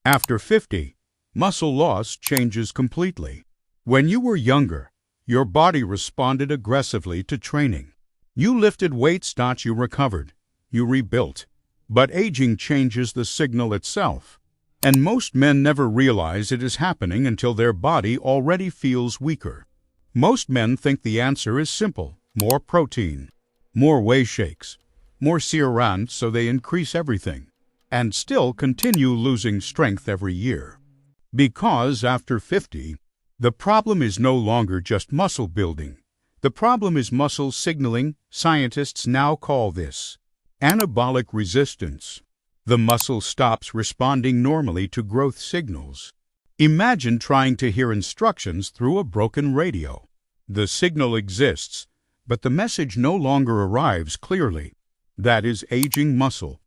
After 50, muscle loss changes completely. When you were younger, your body responded aggressively to training. You lifted weights, you recovered. You rebuilt. But aging changes the signal itself. And most men never realize it is happening until their body already feels weaker. Most men think the answer is simple: more protein, more whey shakes, more cereals, so they increase everything, and still continue losing strength every year. Because after 50, the problem is no longer just muscle building. The problem is muscle signaling. Scientists now call this anabolic resistance. The muscle stops responding normally to growth signals. Imagine trying to hear instructions through a broken radio. The signal exists, but the message no longer arrives clearly. That is aging muscle.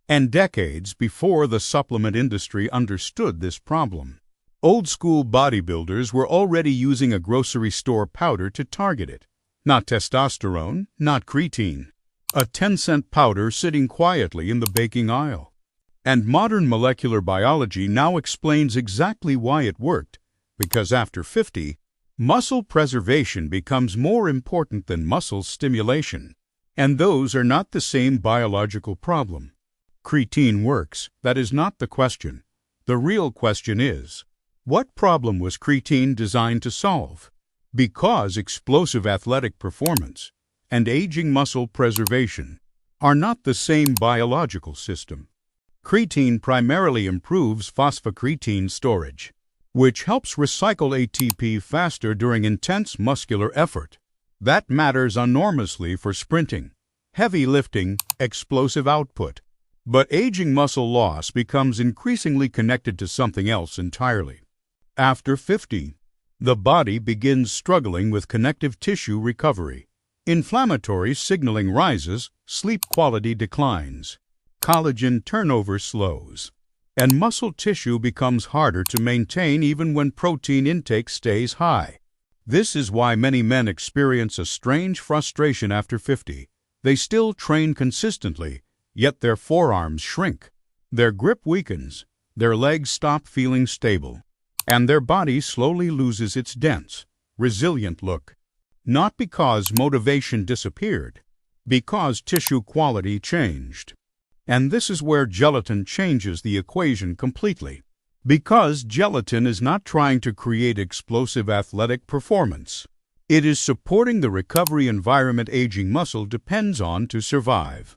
And decades before the supplement industry understood this problem, old-school bodybuilders were already using a grocery store powder to target it. Not testosterone, not creatine. A 10-cent powder sitting quietly in the baking aisle. And modern molecular biology now explains exactly why it worked, because after 50, muscle preservation becomes more important than muscle stimulation. And those are not the same biological problem. Creatine works. That is not the question. The real question is, what problem was creatine designed to solve? Because explosive athletic performance and aging muscle preservation are not the same biological system. Creatine primarily improves phosphocreatine storage, which helps recycle ATP faster during intense muscular effort. That matters enormously for sprinting, heavy lifting, explosive output. But aging muscle loss becomes increasingly connected to something else entirely. After 50, the body begins struggling with connective tissue recovery. Inflammatory signaling rises, sleep quality declines, collagen turnover slows, and muscle tissue becomes harder to maintain even when protein intake stays high. This is why many men experience a strange frustration after 50. They still train consistently, yet their forearms shrink, their grip weakens, their legs stop feeling stable, and their body slowly loses its dense, resilient look. Not because motivation disappeared, because tissue quality changed. And this is where gelatin changes the equation completely. Because gelatin is not trying to create explosive athletic performance. It is supporting the recovery environment aging muscle depends on to survive.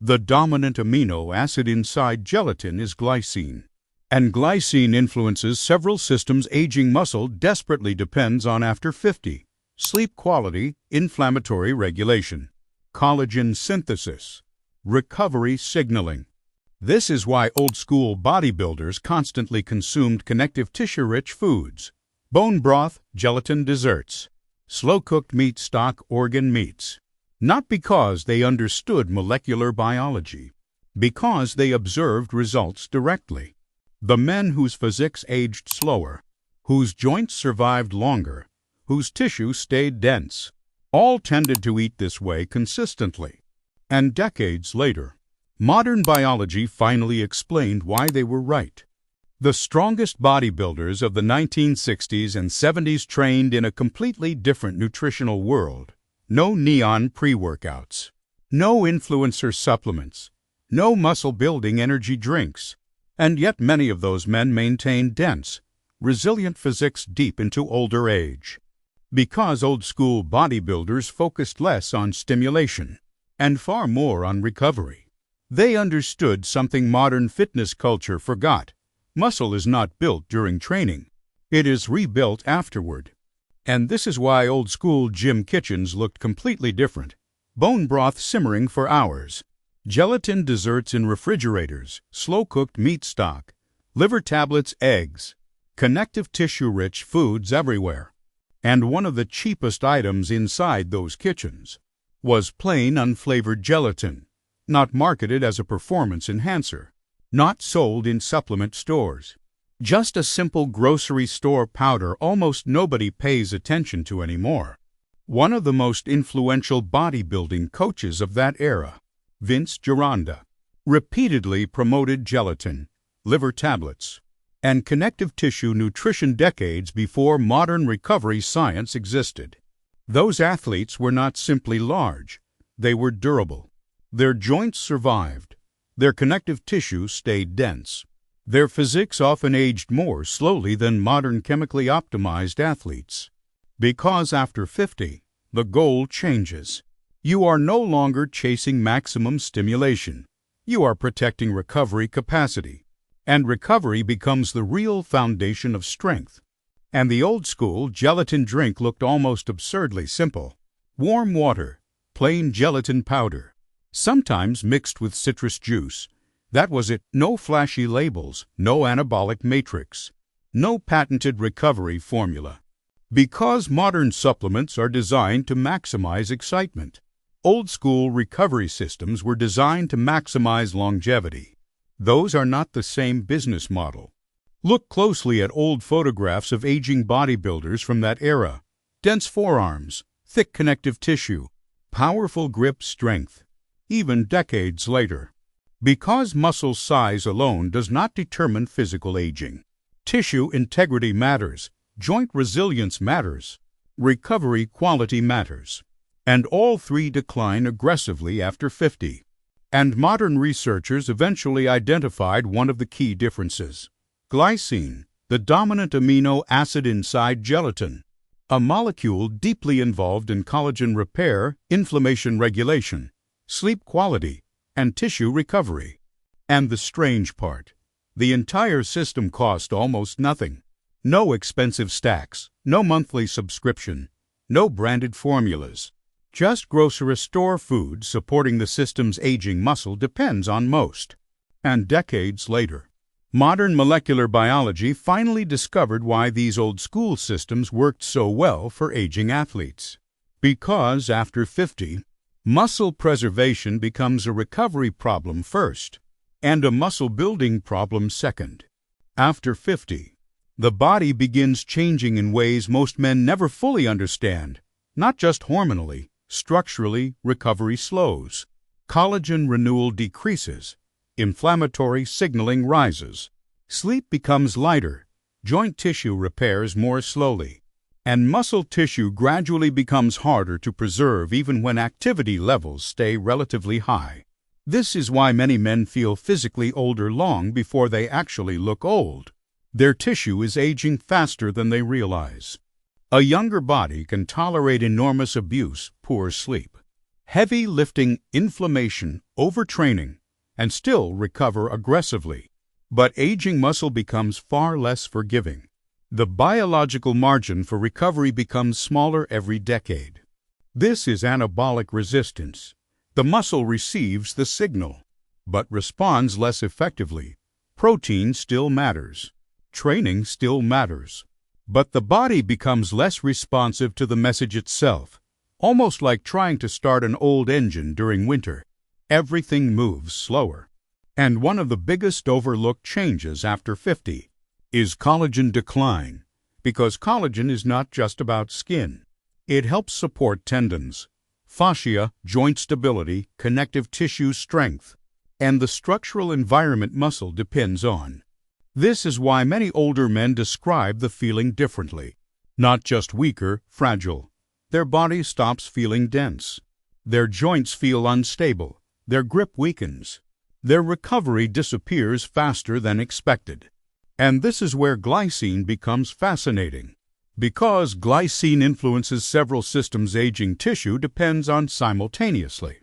The dominant amino acid inside gelatin is glycine. And glycine influences several systems aging muscle desperately depends on after 50. Sleep quality, inflammatory regulation, collagen synthesis, recovery signaling. This is why old-school bodybuilders constantly consumed connective tissue-rich foods, bone broth, gelatin desserts, slow-cooked meat stock, organ meats. Not because they understood molecular biology, because they observed results directly. The men whose physiques aged slower, whose joints survived longer, whose tissue stayed dense, all tended to eat this way consistently. And decades later, modern biology finally explained why they were right. The strongest bodybuilders of the 1960s and 70s trained in a completely different nutritional world. No neon pre-workouts, no influencer supplements, no muscle-building energy drinks. And yet many of those men maintained dense, resilient physiques deep into older age. Because old-school bodybuilders focused less on stimulation and far more on recovery. They understood something modern fitness culture forgot. Muscle is not built during training. It is rebuilt afterward. And this is why old-school gym kitchens looked completely different. Bone broth simmering for hours, gelatin desserts in refrigerators, slow-cooked meat stock, liver tablets, eggs, connective tissue-rich foods everywhere. And one of the cheapest items inside those kitchens was plain unflavored gelatin, not marketed as a performance enhancer, not sold in supplement stores. Just a simple grocery store powder almost nobody pays attention to anymore. One of the most influential bodybuilding coaches of that era, Vince Gironda, repeatedly promoted gelatin, liver tablets, and connective tissue nutrition decades before modern recovery science existed. Those athletes were not simply large, they were durable. Their joints survived. Their connective tissue stayed dense. Their physiques often aged more slowly than modern chemically optimized athletes. Because after 50, the goal changes. You are no longer chasing maximum stimulation. You are protecting recovery capacity. And recovery becomes the real foundation of strength. And the old-school gelatin drink looked almost absurdly simple. Warm water, plain gelatin powder, sometimes mixed with citrus juice. That was it. No flashy labels, no anabolic matrix, no patented recovery formula. Because modern supplements are designed to maximize excitement. Old-school recovery systems were designed to maximize longevity. Those are not the same business model. Look closely at old photographs of aging bodybuilders from that era. Dense forearms, thick connective tissue, powerful grip strength, even decades later. Because muscle size alone does not determine physical aging. Tissue integrity matters, joint resilience matters, recovery quality matters. And all three decline aggressively after 50. And modern researchers eventually identified one of the key differences. Glycine, the dominant amino acid inside gelatin, a molecule deeply involved in collagen repair, inflammation regulation, sleep quality, and tissue recovery. And the strange part, the entire system cost almost nothing. No expensive stacks, no monthly subscription, no branded formulas. Just grocery store food supporting the system's aging muscle depends on most. And decades later, modern molecular biology finally discovered why these old-school systems worked so well for aging athletes. Because after 50, muscle preservation becomes a recovery problem first, and a muscle-building problem second. After 50, the body begins changing in ways most men never fully understand, not just hormonally. Structurally, recovery slows. Collagen renewal decreases. Inflammatory signaling rises. Sleep becomes lighter. Joint tissue repairs more slowly. And muscle tissue gradually becomes harder to preserve even when activity levels stay relatively high. This is why many men feel physically older long before they actually look old. Their tissue is aging faster than they realize. A younger body can tolerate enormous abuse, poor sleep, heavy lifting, inflammation, overtraining, and still recover aggressively. But aging muscle becomes far less forgiving. The biological margin for recovery becomes smaller every decade. This is anabolic resistance. The muscle receives the signal, but responds less effectively. Protein still matters. Training still matters. But the body becomes less responsive to the message itself, almost like trying to start an old engine during winter. Everything moves slower. And one of the biggest overlooked changes after 50 is collagen decline, because collagen is not just about skin. It helps support tendons, fascia, joint stability, connective tissue strength, and the structural environment muscle depends on. This is why many older men describe the feeling differently. Not just weaker, fragile. Their body stops feeling dense. Their joints feel unstable. Their grip weakens. Their recovery disappears faster than expected. And this is where glycine becomes fascinating. Because glycine influences several systems, aging tissue depends on simultaneously.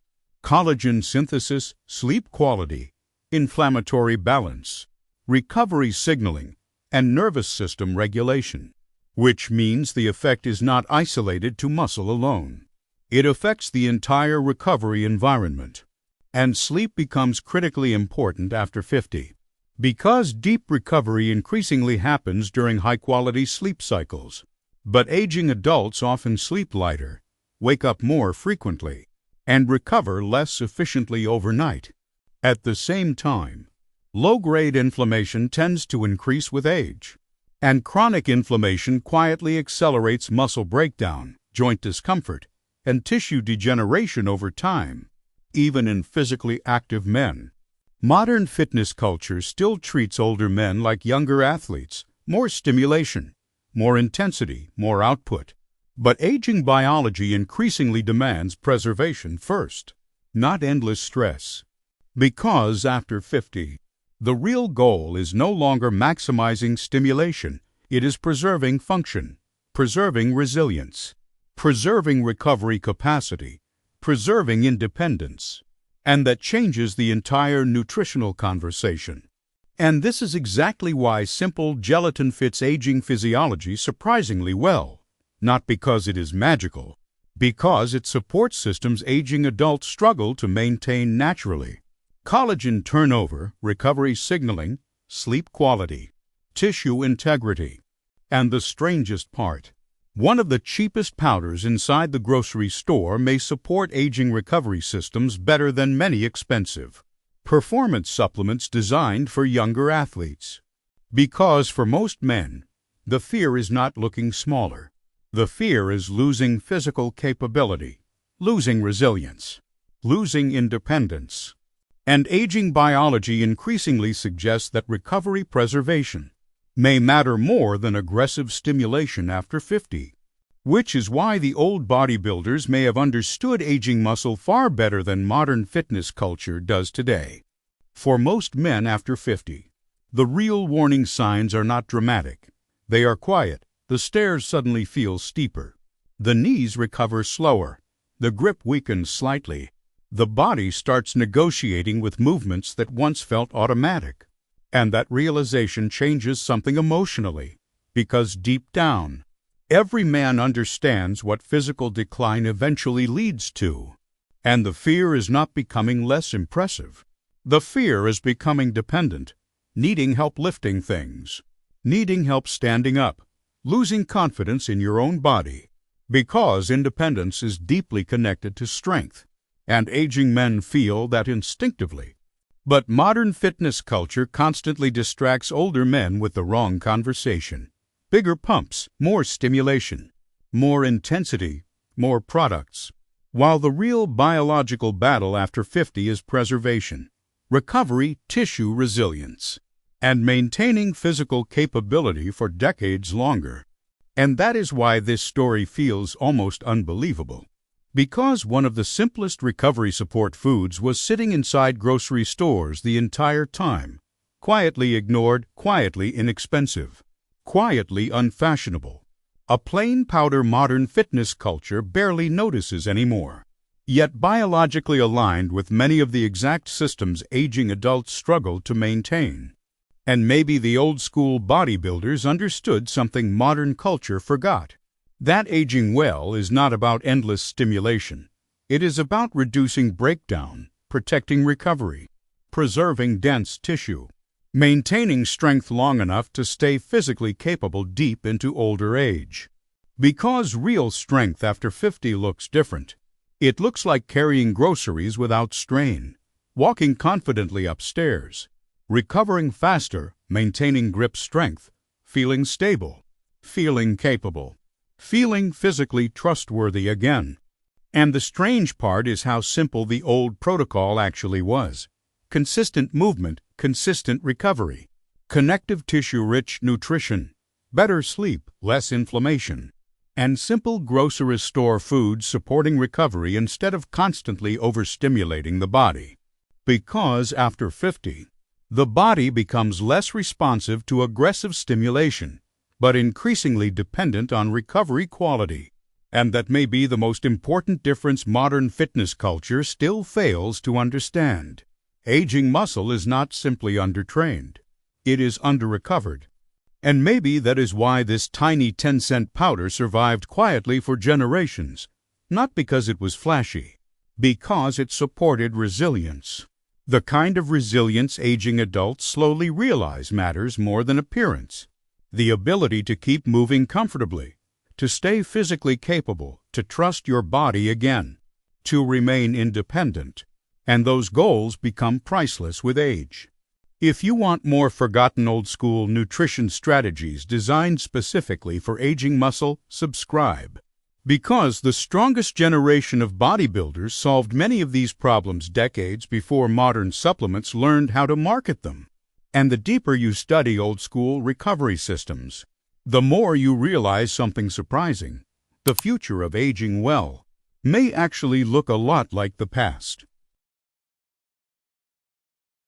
Collagen synthesis, sleep quality, inflammatory balance, recovery signaling, and nervous system regulation, which means the effect is not isolated to muscle alone. It affects the entire recovery environment. And sleep becomes critically important after 50, because deep recovery increasingly happens during high-quality sleep cycles. But aging adults often sleep lighter, wake up more frequently, and recover less efficiently overnight. At the same time, low-grade inflammation tends to increase with age, and chronic inflammation quietly accelerates muscle breakdown, joint discomfort, and tissue degeneration over time, even in physically active men. Modern fitness culture still treats older men like younger athletes, more stimulation, more intensity, more output. But aging biology increasingly demands preservation first, not endless stress. Because after 50, the real goal is no longer maximizing stimulation, it is preserving function, preserving resilience, preserving recovery capacity, preserving independence. And that changes the entire nutritional conversation. And this is exactly why simple gelatin fits aging physiology surprisingly well. Not because it is magical, because it supports systems aging adults struggle to maintain naturally. Collagen turnover, recovery signaling, sleep quality, tissue integrity. And the strangest part, one of the cheapest powders inside the grocery store may support aging recovery systems better than many expensive performance supplements designed for younger athletes. Because for most men, the fear is not looking smaller. The fear is losing physical capability, losing resilience, losing independence. And aging biology increasingly suggests that recovery preservation may matter more than aggressive stimulation after 50, which is why the old bodybuilders may have understood aging muscle far better than modern fitness culture does today. For most men after 50, the real warning signs are not dramatic. They are quiet. The stairs suddenly feel steeper. The knees recover slower. The grip weakens slightly. The body starts negotiating with movements that once felt automatic. And that realization changes something emotionally, because deep down, every man understands what physical decline eventually leads to. And the fear is not becoming less impressive. The fear is becoming dependent, needing help lifting things, needing help standing up, losing confidence in your own body. Because independence is deeply connected to strength, and aging men feel that instinctively. But modern fitness culture constantly distracts older men with the wrong conversation. Bigger pumps, more stimulation, more intensity, more products. While the real biological battle after 50 is preservation, recovery, tissue resilience, and maintaining physical capability for decades longer. And that is why this story feels almost unbelievable. Because one of the simplest recovery support foods was sitting inside grocery stores the entire time, quietly ignored, quietly inexpensive, quietly unfashionable. A plain powder modern fitness culture barely notices anymore, yet biologically aligned with many of the exact systems aging adults struggle to maintain. And maybe the old-school bodybuilders understood something modern culture forgot. That aging well is not about endless stimulation. It is about reducing breakdown, protecting recovery, preserving dense tissue, maintaining strength long enough to stay physically capable deep into older age. Because real strength after 50 looks different. It looks like carrying groceries without strain, walking confidently upstairs, recovering faster, maintaining grip strength, feeling stable, feeling capable, feeling physically trustworthy again. And the strange part is how simple the old protocol actually was. Consistent movement, consistent recovery, connective tissue-rich nutrition, better sleep, less inflammation, and simple grocery store foods supporting recovery instead of constantly overstimulating the body. Because after 50, the body becomes less responsive to aggressive stimulation, but increasingly dependent on recovery quality. And that may be the most important difference modern fitness culture still fails to understand. Aging muscle is not simply undertrained. It is under-recovered. And maybe that is why this tiny 10-cent powder survived quietly for generations, not because it was flashy, because it supported resilience. The kind of resilience aging adults slowly realize matters more than appearance. The ability to keep moving comfortably, to stay physically capable, to trust your body again, to remain independent. And those goals become priceless with age. If you want more forgotten old-school nutrition strategies designed specifically for aging muscle, subscribe. Because the strongest generation of bodybuilders solved many of these problems decades before modern supplements learned how to market them. And the deeper you study old-school recovery systems, the more you realize something surprising. The future of aging well may actually look a lot like the past.